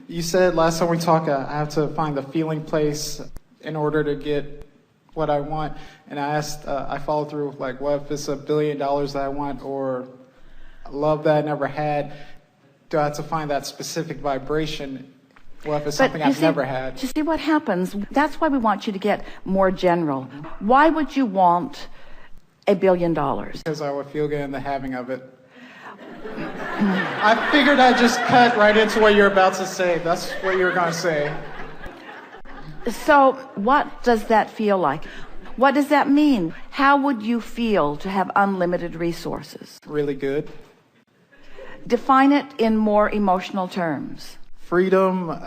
You said last time we talked, I have to find the feeling place in order to get what I want. And I asked, I followed through, like, what if it's $1 billion that I want, or love that I never had? Do I have to find that specific vibration? What if it's something I've never had? You see what happens? That's why we want you to get more general. Why would you want $1 billion? Because I would feel good in the having of it. I figured I'd just cut right into what you're about to say. That's what you're going to say. So what does that feel like? What does that mean? How would you feel to have unlimited resources? Really good. Define it in more emotional terms. Freedom.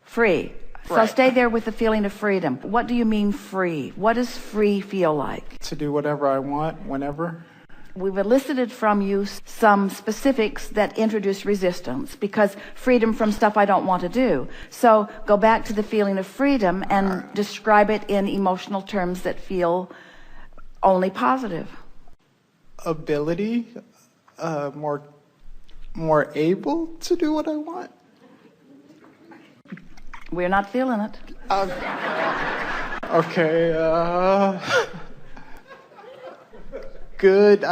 Free. So Right. stay there with the feeling of freedom. What do you mean free? What does free feel like? To do whatever I want, whenever. We've elicited from you some specifics that introduce resistance, because freedom from stuff I don't want to do. So go back to the feeling of freedom and describe it in emotional terms that feel only positive. Ability. More able to do what I want. We're not feeling it. Okay. Good.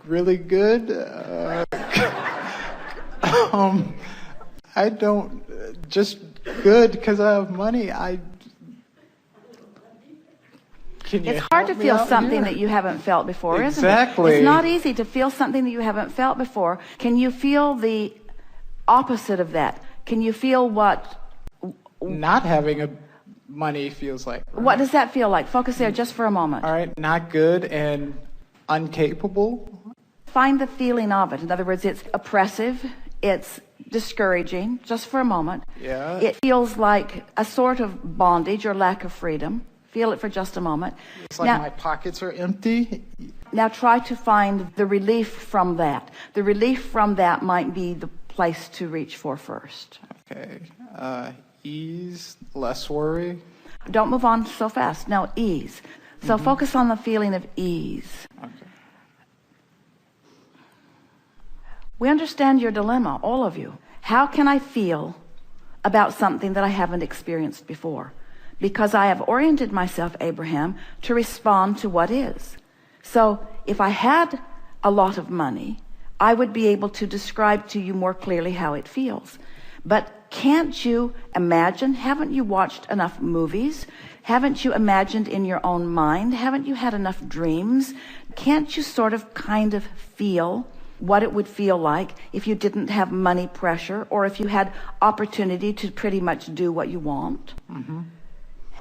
Really good. I don't. Just good because I have money. It's hard to feel something that you haven't felt before, isn't it? Exactly. It's not easy to feel something that you haven't felt before. Can you feel the opposite of that? Can you feel what not having money feels like? Right? What does that feel like? Focus there just for a moment. All right, not good and incapable. Find the feeling of it. In other words, it's oppressive, it's discouraging, just for a moment. Yeah. It feels like a sort of bondage or lack of freedom. Feel it for just a moment. It's like my pockets are empty. Now try to find the relief from that. The relief from that might be the place to reach for first. Okay. Ease, less worry. Don't move on so fast. Now ease. So focus on the feeling of ease. Okay. We understand your dilemma, all of you. How can I feel about something that I haven't experienced before? Because I have oriented myself, Abraham, to respond to what is. So if I had a lot of money, I would be able to describe to you more clearly how it feels. But can't you imagine? Haven't you watched enough movies? Haven't you imagined in your own mind? Haven't you had enough dreams? Can't you sort of kind of feel what it would feel like if you didn't have money pressure, or if you had opportunity to pretty much do what you want?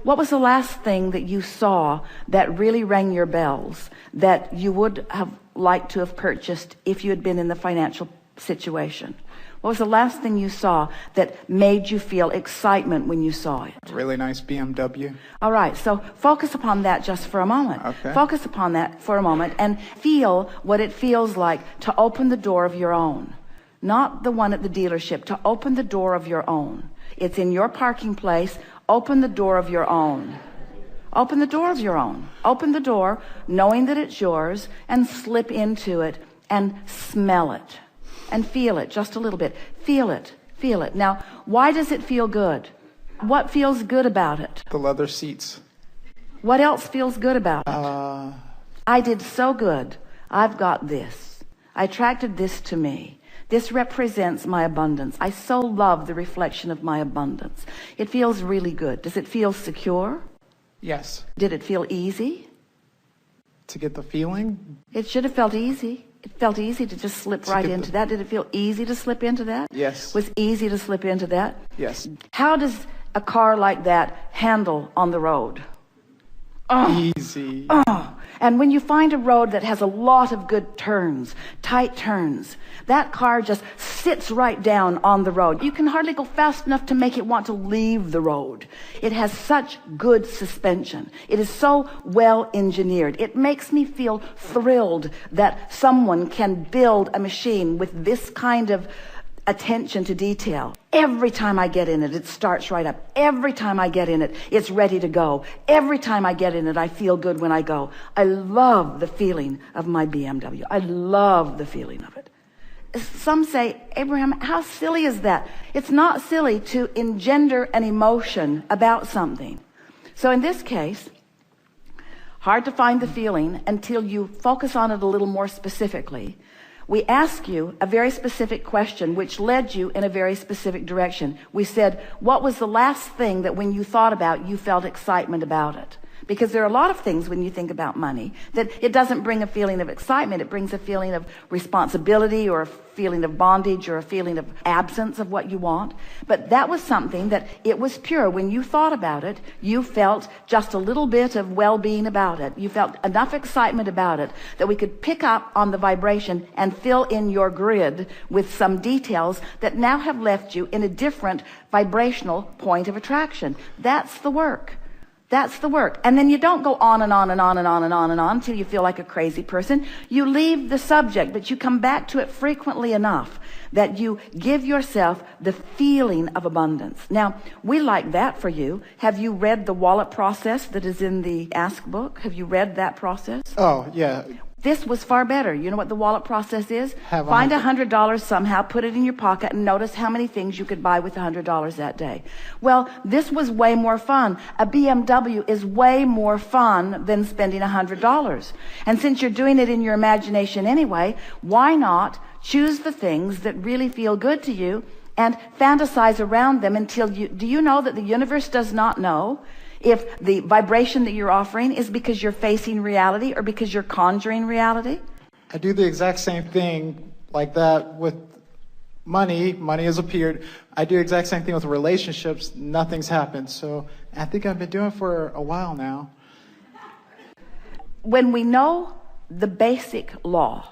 What was the last thing that you saw that really rang your bells, that you would have liked to have purchased if you had been in the financial situation? What was the last thing you saw that made you feel excitement when you saw it? Really nice BMW. All right, so focus upon that just for a moment. Okay. Focus upon that for a moment and feel what it feels like to open the door of your own. Not the one at the dealership, to open the door of your own. It's in your parking place. Open the door of your own. Open the door of your own. Open the door, knowing that it's yours, and slip into it and smell it and feel it just a little bit. Feel it. Feel it. Now, why does it feel good? What feels good about it? The leather seats. What else feels good about it? I did so good. I've got this. I attracted this to me. This represents my abundance. I so love the reflection of my abundance. It feels really good. Does it feel secure? Yes. Did it feel easy? To get the feeling? It should have felt easy. It felt easy to just slip right into that. Did it feel easy to slip into that? Yes. Was easy to slip into that? Yes. How does a car like that handle on the road? Easy. And when you find a road that has a lot of good turns, tight turns, that car just sits right down on the road. You can hardly go fast enough to make it want to leave the road. It has such good suspension. It is so well engineered. It makes me feel thrilled that someone can build a machine with this kind of attention to detail. Every time I get in it, it starts right up. Every time I get in it, it's ready to go. Every time I get in it, I feel good when I go. I love the feeling of my BMW. I love the feeling of it. some say, Abraham, how silly is that? It's not silly to engender an emotion about something. So in this case, hard to find the feeling until you focus on it a little more specifically. We ask you a very specific question which led you in a very specific direction. We said, what was the last thing that when you thought about, you felt excitement about it? Because there are a lot of things when you think about money that it doesn't bring a feeling of excitement. It brings a feeling of responsibility or a feeling of bondage or a feeling of absence of what you want. But that was something that it was pure. When you thought about it, you felt just a little bit of well-being about it. You felt enough excitement about it that we could pick up on the vibration and fill in your grid with some details that now have left you in a different vibrational point of attraction. That's the work. That's the work. And then you don't go on and on and on and on and on and on until you feel like a crazy person. You leave the subject, but you come back to it frequently enough that you give yourself the feeling of abundance. Now, we like that for you. Have you read the wallet process that is in the Ask book? Have you read that process? Oh, yeah. This was far better. You know what the wallet process is? Have Find $100 somehow, put it in your pocket, and notice how many things you could buy with $100 that day. Well, this was way more fun. A BMW is way more fun than spending $100. And since you're doing it in your imagination anyway, why not choose the things that really feel good to you and fantasize around them until you... Do you know that the universe does not know if the vibration that you're offering is because you're facing reality or because you're conjuring reality? I do the exact same thing like that with money. Money has appeared. I do the exact same thing with relationships. Nothing's happened. So I think I've been doing it for a while now. When we know the basic law,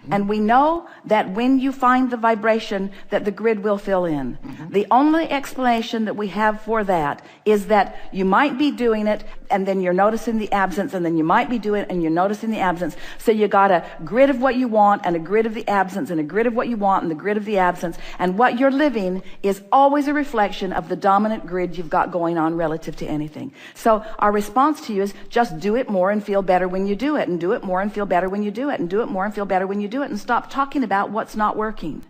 and we know that when you find the vibration that the grid will fill in. The only explanation that we have for that is that you might be doing it and then you're noticing the absence, and then you might be doing it and you're noticing the absence. So you got a grid of what you want and a grid of the absence and a grid of what you want and the grid of the absence. And what you're living is always a reflection of the dominant grid you've got going on relative to anything. So our response to you is just do it more and feel better when you do it, and do it more and feel better when you do it, and do it more and feel better when you do it, and stop talking about what's not working.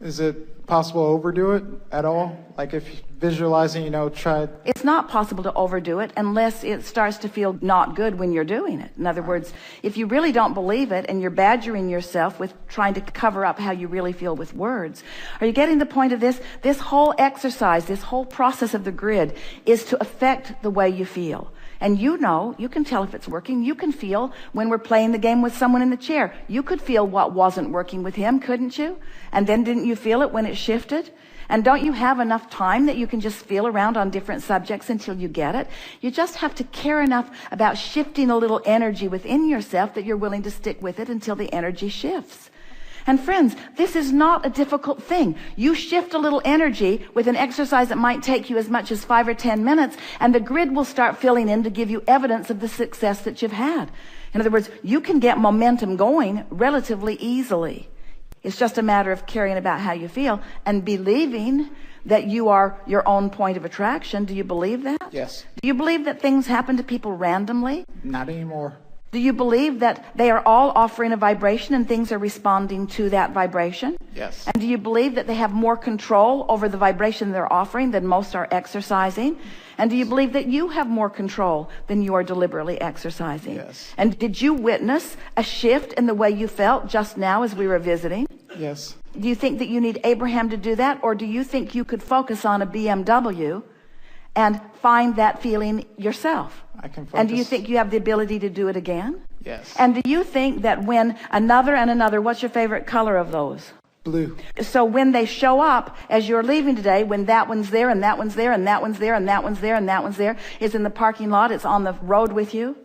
Is it possible to overdo it at all? Like if visualizing, try... It's not possible to overdo it unless it starts to feel not good when you're doing it. In other words, if you really don't believe it and you're badgering yourself with trying to cover up how you really feel with words, are you getting the point of this? This whole exercise, this whole process of the grid is to affect the way you feel. And you can tell if it's working. You can feel when we're playing the game with someone in the chair. You could feel what wasn't working with him, couldn't you? And then didn't you feel it when it shifted? And don't you have enough time that you can just feel around on different subjects until you get it? You just have to care enough about shifting a little energy within yourself that you're willing to stick with it until the energy shifts. And friends, this is not a difficult thing. You shift a little energy with an exercise that might take you as much as 5 or 10 minutes, and the grid will start filling in to give you evidence of the success that you've had. In other words, you can get momentum going relatively easily. It's just a matter of caring about how you feel and believing that you are your own point of attraction. Do you believe that? Yes. Do you believe that things happen to people randomly? Not anymore. Do you believe that they are all offering a vibration and things are responding to that vibration? Yes. And do you believe that they have more control over the vibration they're offering than most are exercising? And do you believe that you have more control than you are deliberately exercising? Yes. And did you witness a shift in the way you felt just now as we were visiting? Yes. Do you think that you need Abraham to do that? Or do you think you could focus on a BMW and find that feeling yourself? I can focus. And do you think you have the ability to do it again? Yes. And do you think that when another and another, what's your favorite color of those? Blue. So when they show up as you're leaving today, when that one's there and that one's there and that one's there and that one's there and that one's there, it's in the parking lot, it's on the road with you.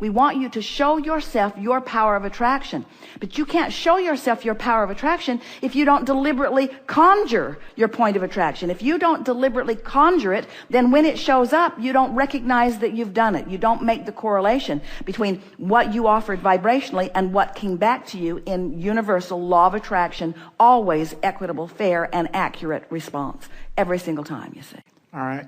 We want you to show yourself your power of attraction. But you can't show yourself your power of attraction if you don't deliberately conjure your point of attraction. If you don't deliberately conjure it, then when it shows up, you don't recognize that you've done it. You don't make the correlation between what you offered vibrationally and what came back to you in universal law of attraction, always equitable, fair, and accurate response. Every single time, you see. All right.